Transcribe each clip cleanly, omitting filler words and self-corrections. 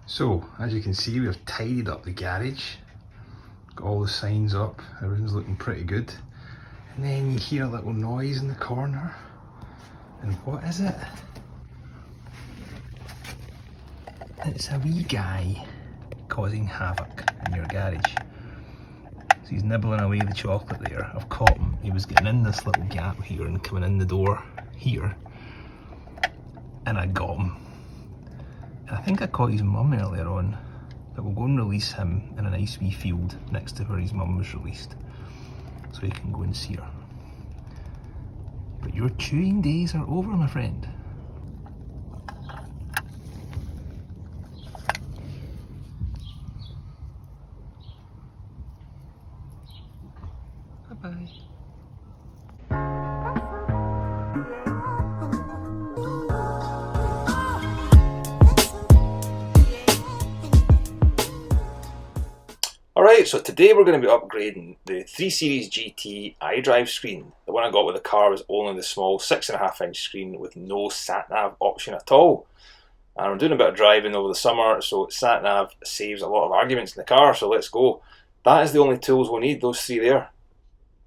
So, as you can see, we've tidied up the garage, got all the signs up, everything's looking pretty good. And then you hear a little noise in the corner, and what is it? It's a wee guy causing havoc in your garage. So he's nibbling away the chocolate there. I've caught him. He was getting in this little gap here and coming in the door here, and I got him. And I think I caught his mum earlier on, but we'll go and release him in a nice wee field next to where his mum was released, so he can go and see her. But your chewing days are over, my friend. Bye-bye. Alright, so today we're going to be upgrading the 3 Series GT iDrive screen. The one I got with the car was only the small 6.5 inch screen with no sat-nav option at all. And I'm doing a bit of driving over the summer, so sat-nav saves a lot of arguments in the car, so let's go. That is the only tools we'll need, those three there.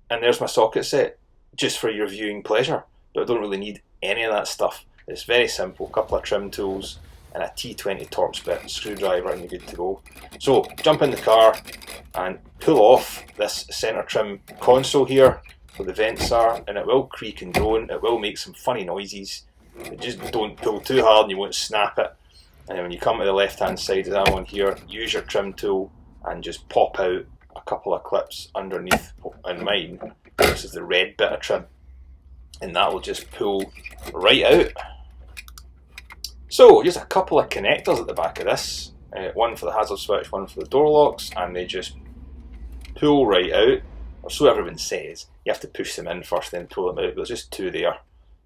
And there's my socket set, just for your viewing pleasure. But I don't really need any of that stuff. It's very simple, a couple of trim tools and a T20 Torx bit, screwdriver, and you're good to go. So, jump in the car and pull off this centre trim console here where the vents are, and it will creak and groan, it will make some funny noises. Just don't pull too hard and you won't snap it. And then when you come to the left hand side as I'm on here, use your trim tool and just pop out a couple of clips underneath. In mine, this is the red bit of trim, and that will just pull right out. So just a couple of connectors at the back of this, one for the hazard switch, one for the door locks, and they just pull right out, or so everyone says. You have to push them in first, then pull them out. There's just two there.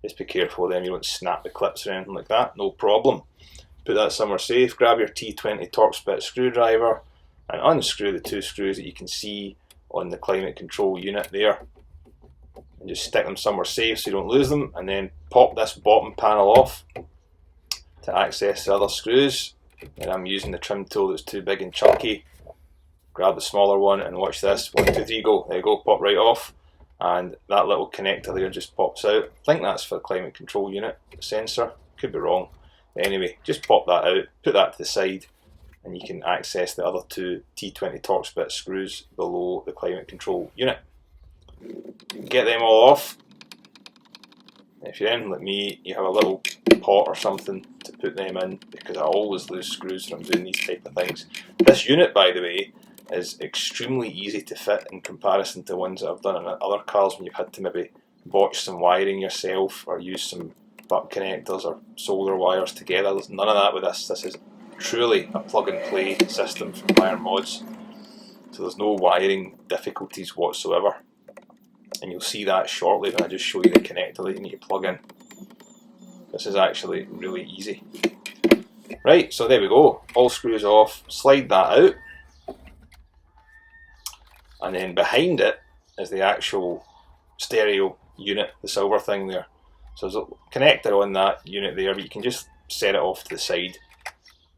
Just be careful then you don't snap the clips or anything like that, no problem. Put that somewhere safe, grab your T20 Torx bit screwdriver and unscrew the two screws that you can see on the climate control unit there. And just stick them somewhere safe so you don't lose them, and then pop this bottom panel off to access the other screws. And I'm using the trim tool that's too big and chunky. Grab the smaller one and watch this. 1, 2, 3, go. There you go, pop right off. And that little connector there just pops out. I think that's for the climate control unit sensor. Could be wrong. Anyway, just pop that out, put that to the side, and you can access the other two T20 Torx bit screws below the climate control unit. Get them all off. If you're in like me, you have a little pot or something to put them in, because I always lose screws from doing these type of things. This unit, by the way, is extremely easy to fit in comparison to ones that I've done in other cars when you've had to maybe botch some wiring yourself or use some butt connectors or solder wires together. There's none of that with this. This is truly a plug and play system from Iron Mods, so there's no wiring difficulties whatsoever. And you'll see that shortly when I just show you the connector that you need to plug in. This is actually really easy. Right, so there we go. All screws off. Slide that out. And then behind it is the actual stereo unit, the silver thing there. So there's a connector on that unit there, but you can just set it off to the side.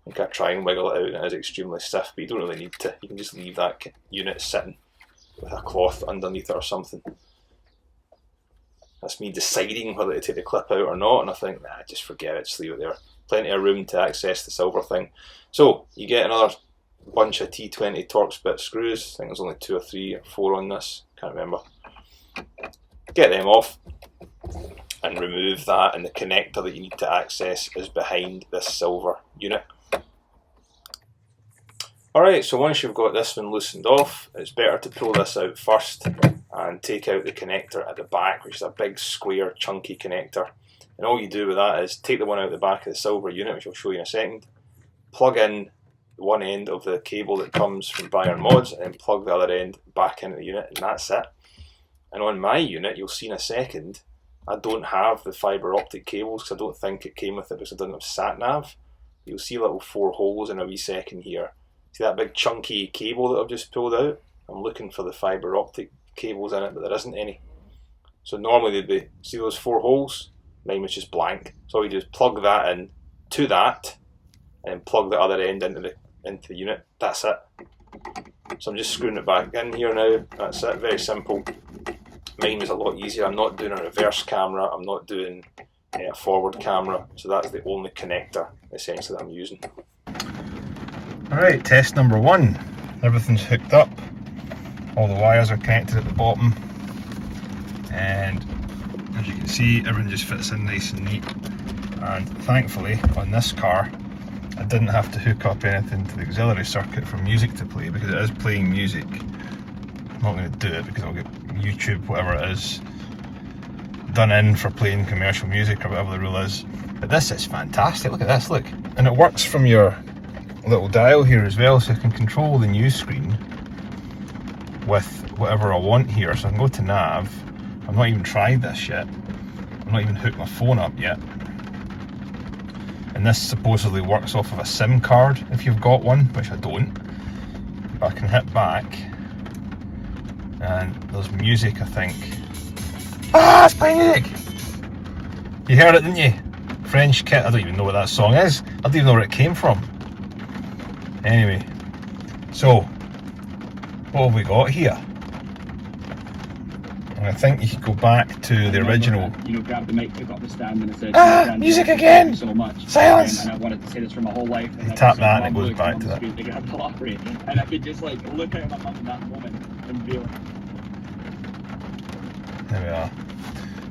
You can try and wiggle it out, and it is extremely stiff, but you don't really need to. You can just leave that unit sitting with a cloth underneath it or something. That's me deciding whether to take the clip out or not, and I think, nah, just forget it, just leave it there. Plenty of room to access the silver thing. So you get another bunch of T20 Torx bit screws. I think there's only 2 or 3 or 4 on this, can't remember. Get them off and remove that, and the connector that you need to access is behind this silver unit. Alright, so once you've got this one loosened off, it's better to pull this out first and take out the connector at the back, which is a big square chunky connector. And all you do with that is take the one out the back of the silver unit, which I'll show you in a second, plug in one end of the cable that comes from Iron Mods, and then plug the other end back into the unit, and that's it. And on my unit, you'll see in a second, I don't have the fibre optic cables because I don't think it came with it because I didn't have sat-nav. You'll see little 4 holes in a wee second here. See that big chunky cable that I've just pulled out? I'm looking for the fibre optic cables in it, but there isn't any. So normally they'd be, see those 4 holes? Mine was just blank. So all you do is plug that in to that, and then plug the other end into the unit. That's it. So I'm just screwing it back in here now. That's it, very simple. Mine was a lot easier. I'm not doing a reverse camera, I'm not doing a forward camera, so that's the only connector essentially that I'm using. Alright, test number 1. Everything's hooked up, all the wires are connected at the bottom, and as you can see, everything just fits in nice and neat. And thankfully on this car I didn't have to hook up anything to the auxiliary circuit for music to play, because it is playing music. I'm not going to do it because I'll get YouTube, whatever it is, done in for playing commercial music or whatever the rule is. But this is fantastic, look at this, look. And it works from your little dial here as well, so I can control the news screen with whatever I want here. So I can go to nav. I've not even tried this yet. I've not even hooked my phone up yet. And this supposedly works off of a SIM card if you've got one, which I don't. But I can hit back and there's music, I think. Ah, it's playing music! You heard it, didn't you? French Kit, I don't even know what that song is. I don't even know where it came from. Anyway, so what have we got here? And I think you could go back to the original. Grab the mic, pick up the stand, and it said, music again! So much. Silence! And I wanted to say this for my whole life. You tap that and it goes back to that. To grab the lottery, and I could just like look at my mum in that moment and be like. There we are.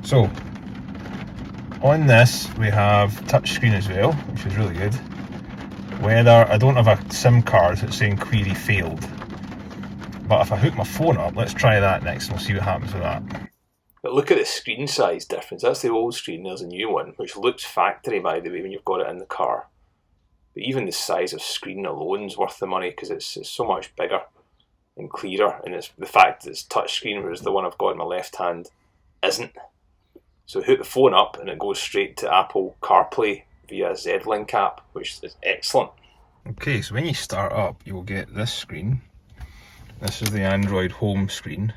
So, on this we have touchscreen as well, which is really good. Weather, I don't have a SIM card, so it's saying query failed. But if I hook my phone up, let's try that next and we'll see what happens with that. But look at the screen size difference. That's the old screen, there's a new one, which looks factory by the way when you've got it in the car. But even the size of screen alone is worth the money, because it's so much bigger and clearer, and it's the fact that it's touchscreen, whereas the one I've got in my left hand isn't. So hook the phone up and it goes straight to Apple CarPlay via Z-Link app, which is excellent. Okay, so when you start up, you'll get this screen. This is the Android home screen,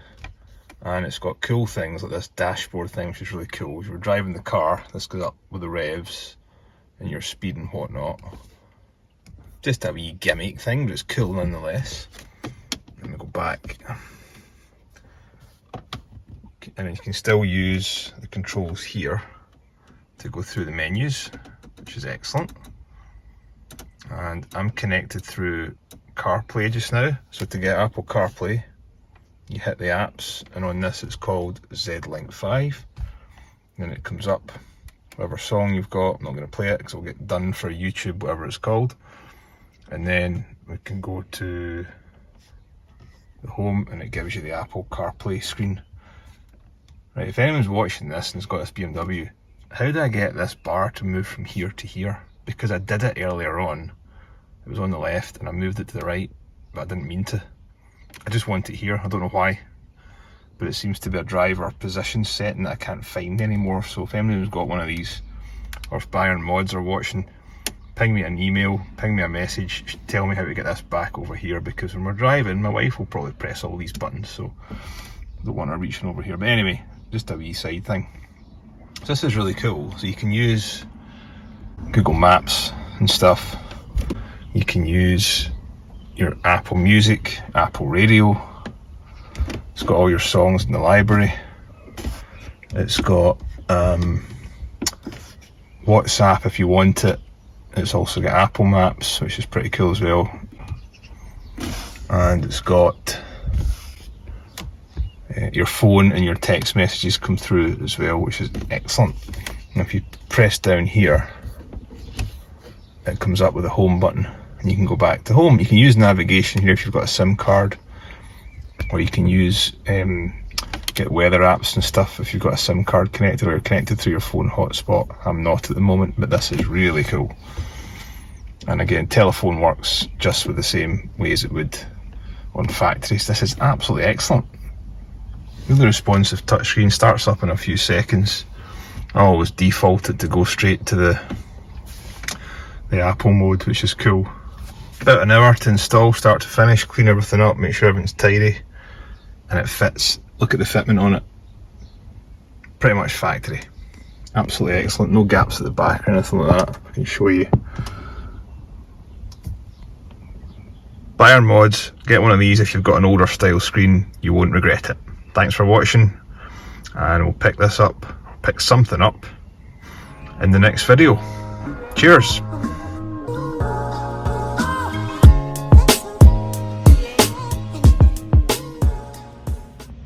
and it's got cool things like this dashboard thing, which is really cool. If you're driving the car, this goes up with the revs and your speed and whatnot. Just a wee gimmick thing, but it's cool nonetheless. Let me go back. And you can still use the controls here to go through the menus, which is excellent. And I'm connected through CarPlay just now, so to get Apple CarPlay you hit the apps, and on this it's called Z-Link 5. Then it comes up whatever song you've got. I'm not going to play it because it'll get done for YouTube, whatever it's called. And then we can go to the home and it gives you the Apple CarPlay screen. Right, if anyone's watching this and has got this BMW, how do I get this bar to move from here to here? Because I did it earlier on. It was on the left and I moved it to the right, but I didn't mean to. I just want it here, I don't know why. But it seems to be a driver position setting that I can't find anymore. So if anyone's got one of these, or if Bayern mods are watching, ping me an email, ping me a message, tell me how to get this back over here, because when we're driving, my wife will probably press all these buttons, so I don't want her reaching over here. But anyway, just a wee side thing. So this is really cool. So you can use Google Maps and stuff. You can use your Apple Music, Apple Radio. It's got all your songs in the library. It's got WhatsApp if you want it. It's also got Apple Maps, which is pretty cool as well. And it's got your phone and your text messages come through as well, which is excellent. And if you press down here, it comes up with a home button and you can go back to home. You can use navigation here if you've got a SIM card, or you can use get weather apps and stuff if you've got a SIM card connected, or you're connected through your phone hotspot. I'm not at the moment, but this is really cool. And again, telephone works just with the same way as it would on factories. This is absolutely excellent. Really responsive touchscreen, starts up in a few seconds. I always default it to go straight to the Apple mode, which is cool. About an hour to install, start to finish, clean everything up, make sure everything's tidy, and it fits. Look at the fitment on it. Pretty much factory. Absolutely excellent, no gaps at the back or anything like that. I can show you. Buy our mods, get one of these if you've got an older style screen, you won't regret it. Thanks for watching, and we'll pick something up in the next video. Cheers!